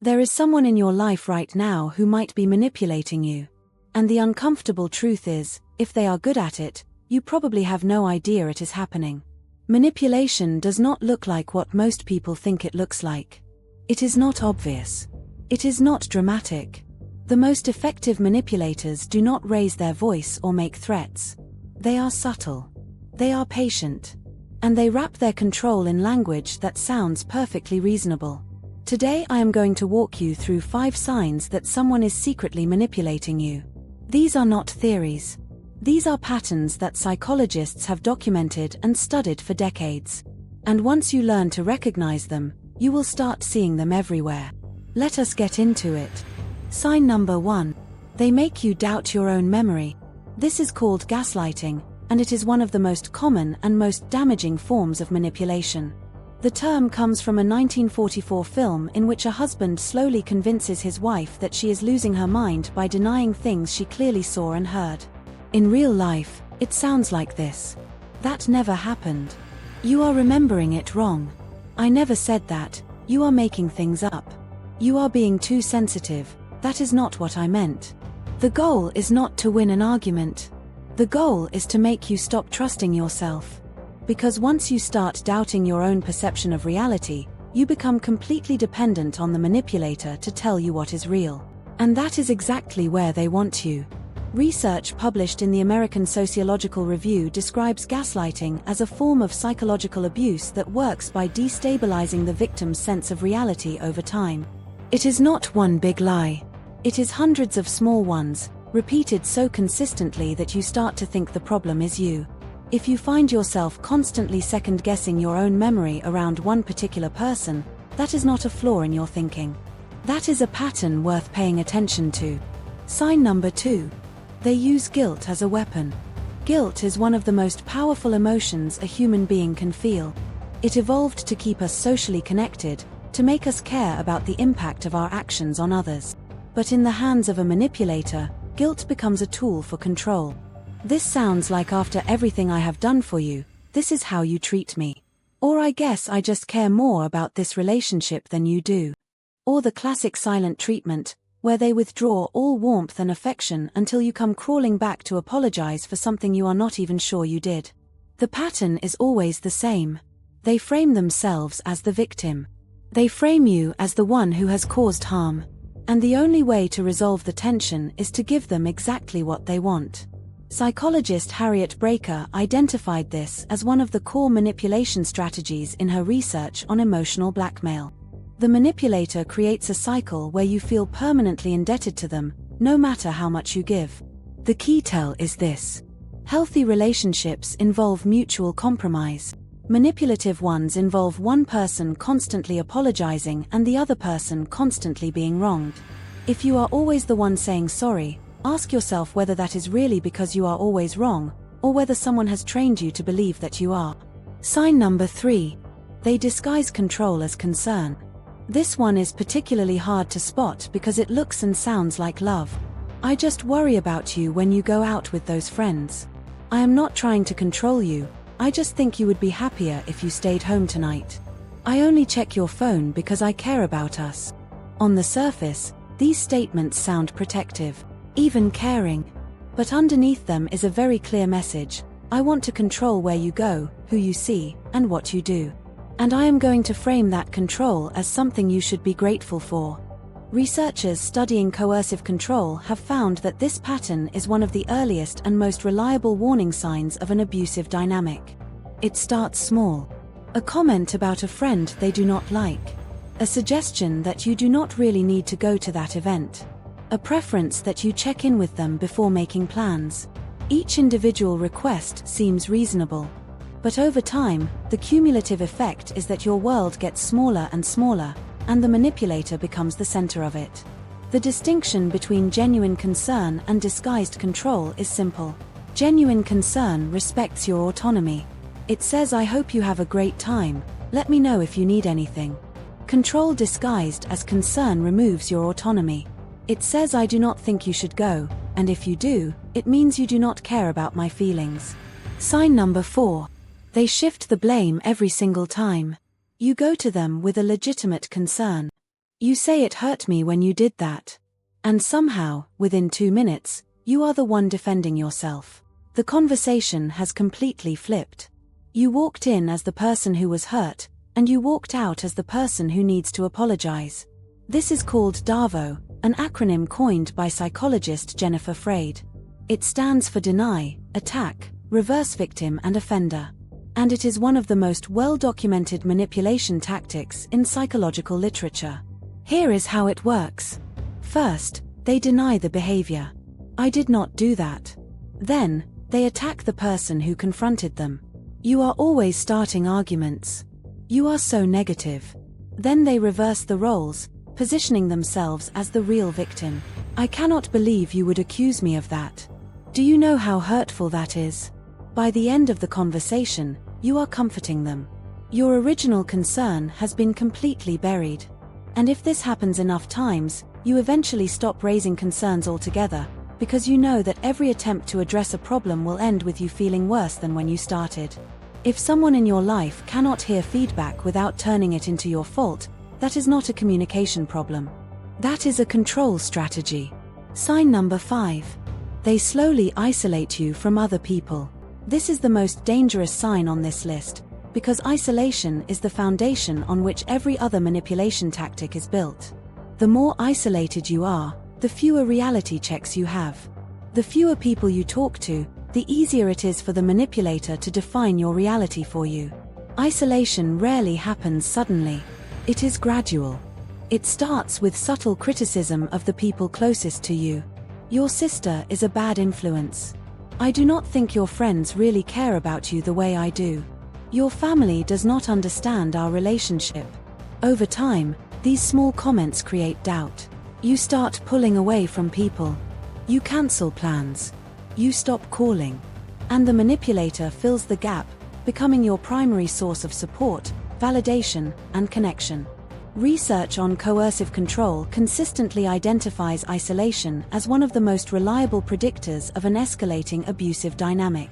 There is someone in your life right now who might be manipulating you. And the uncomfortable truth is, if they are good at it, you probably have no idea it is happening. Manipulation does not look like what most people think it looks like. It is not obvious. It is not dramatic. The most effective manipulators do not raise their voice or make threats. They are subtle. They are patient. And they wrap their control in language that sounds perfectly reasonable. Today I am going to walk you through 5 signs that someone is secretly manipulating you. These are not theories. These are patterns that psychologists have documented and studied for decades. And once you learn to recognize them, you will start seeing them everywhere. Let us get into it. Sign number 1. They make you doubt your own memory. This is called gaslighting, and it is one of the most common and most damaging forms of manipulation. The term comes from a 1944 film in which a husband slowly convinces his wife that she is losing her mind by denying things she clearly saw and heard. In real life, it sounds like this. That never happened. You are remembering it wrong. I never said that. You are making things up. You are being too sensitive. That is not what I meant. The goal is not to win an argument. The goal is to make you stop trusting yourself. Because once you start doubting your own perception of reality, you become completely dependent on the manipulator to tell you what is real. And that is exactly where they want you. Research published in the American Sociological Review describes gaslighting as a form of psychological abuse that works by destabilizing the victim's sense of reality over time. It is not one big lie. It is hundreds of small ones, repeated so consistently that you start to think the problem is you. If you find yourself constantly second-guessing your own memory around one particular person, that is not a flaw in your thinking. That is a pattern worth paying attention to. Sign number 2. They use guilt as a weapon. Guilt is one of the most powerful emotions a human being can feel. It evolved to keep us socially connected, to make us care about the impact of our actions on others. But in the hands of a manipulator, guilt becomes a tool for control. This sounds like after everything I have done for you, this is how you treat me. Or I guess I just care more about this relationship than you do. Or the classic silent treatment, where they withdraw all warmth and affection until you come crawling back to apologize for something you are not even sure you did. The pattern is always the same. They frame themselves as the victim. They frame you as the one who has caused harm. And the only way to resolve the tension is to give them exactly what they want. Psychologist Harriet Breaker identified this as one of the core manipulation strategies in her research on emotional blackmail. The manipulator creates a cycle where you feel permanently indebted to them, no matter how much you give. The key tell is this. Healthy relationships involve mutual compromise. Manipulative ones involve one person constantly apologizing and the other person constantly being wronged. If you are always the one saying sorry, ask yourself whether that is really because you are always wrong, or whether someone has trained you to believe that you are. Sign number 3. They disguise control as concern. This one is particularly hard to spot because it looks and sounds like love. I just worry about you when you go out with those friends. I am not trying to control you, I just think you would be happier if you stayed home tonight. I only check your phone because I care about us. On the surface, these statements sound protective, even caring. But underneath them is a very clear message. I want to control where you go, who you see, and what you do. And I am going to frame that control as something you should be grateful for. Researchers studying coercive control have found that this pattern is one of the earliest and most reliable warning signs of an abusive dynamic. It starts small. A comment about a friend they do not like. A suggestion that you do not really need to go to that event. A preference that you check in with them before making plans. Each individual request seems reasonable. But over time, the cumulative effect is that your world gets smaller and smaller, and the manipulator becomes the center of it. The distinction between genuine concern and disguised control is simple. Genuine concern respects your autonomy. It says, I hope you have a great time, let me know if you need anything. Control disguised as concern removes your autonomy. It says, I do not think you should go, and if you do, it means you do not care about my feelings. Sign number 4. They shift the blame every single time. You go to them with a legitimate concern. You say it hurt me when you did that. And somehow, within 2 minutes, you are the one defending yourself. The conversation has completely flipped. You walked in as the person who was hurt, and you walked out as the person who needs to apologize. This is called DAVO, an acronym coined by psychologist Jennifer Freyd. It stands for deny, attack, reverse victim and offender. And it is one of the most well-documented manipulation tactics in psychological literature. Here is how it works. First, they deny the behavior. I did not do that. Then, they attack the person who confronted them. You are always starting arguments. You are so negative. Then they reverse the roles, positioning themselves as the real victim. I cannot believe you would accuse me of that. Do you know how hurtful that is? By the end of the conversation, you are comforting them. Your original concern has been completely buried. And if this happens enough times, you eventually stop raising concerns altogether, because you know that every attempt to address a problem will end with you feeling worse than when you started. If someone in your life cannot hear feedback without turning it into your fault, that is not a communication problem. That is a control strategy. Sign number 5. They slowly isolate you from other people. This is the most dangerous sign on this list, because isolation is the foundation on which every other manipulation tactic is built. The more isolated you are, the fewer reality checks you have. The fewer people you talk to, the easier it is for the manipulator to define your reality for you. Isolation rarely happens suddenly. It is gradual. It starts with subtle criticism of the people closest to you. Your sister is a bad influence. I do not think your friends really care about you the way I do. Your family does not understand our relationship. Over time, these small comments create doubt. You start pulling away from people. You cancel plans. You stop calling. And the manipulator fills the gap, becoming your primary source of support, validation, and connection. Research on coercive control consistently identifies isolation as one of the most reliable predictors of an escalating abusive dynamic.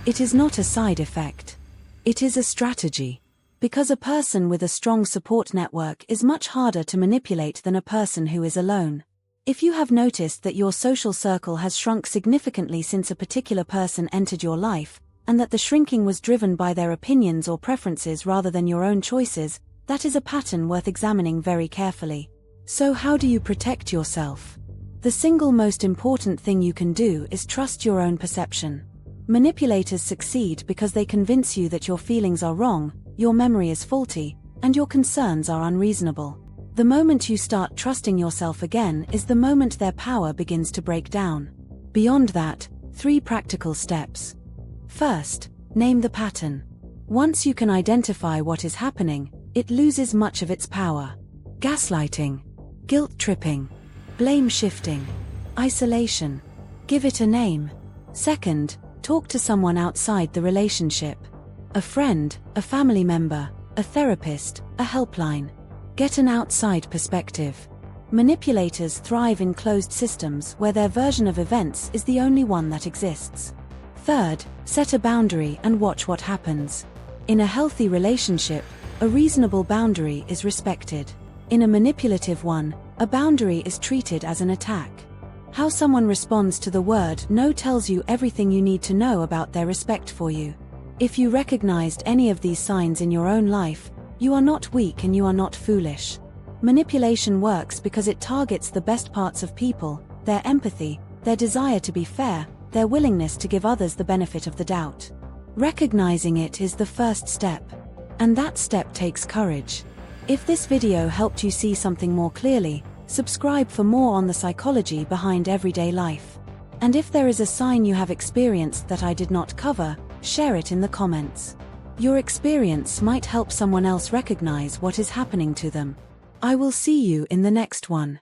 It is not a side effect. It is a strategy. Because a person with a strong support network is much harder to manipulate than a person who is alone. If you have noticed that your social circle has shrunk significantly since a particular person entered your life, and that the shrinking was driven by their opinions or preferences rather than your own choices, that is a pattern worth examining very carefully. So how do you protect yourself? The single most important thing you can do is trust your own perception. Manipulators succeed because they convince you that your feelings are wrong, your memory is faulty, and your concerns are unreasonable. The moment you start trusting yourself again is the moment their power begins to break down. Beyond that, 3 practical steps. First, name the pattern. Once you can identify what is happening, it loses much of its power. Gaslighting, guilt-tripping, blame-shifting, isolation. Give it a name. Second, talk to someone outside the relationship. A friend, a family member, a therapist, a helpline. Get an outside perspective. Manipulators thrive in closed systems where their version of events is the only one that exists. Third, set a boundary and watch what happens. In a healthy relationship, a reasonable boundary is respected. In a manipulative one, a boundary is treated as an attack. How someone responds to the word no tells you everything you need to know about their respect for you. If you recognized any of these signs in your own life, you are not weak and you are not foolish. Manipulation works because it targets the best parts of people, their empathy, their desire to be fair, their willingness to give others the benefit of the doubt. Recognizing it is the first step. And that step takes courage. If this video helped you see something more clearly, subscribe for more on the psychology behind everyday life. And if there is a sign you have experienced that I did not cover, share it in the comments. Your experience might help someone else recognize what is happening to them. I will see you in the next one.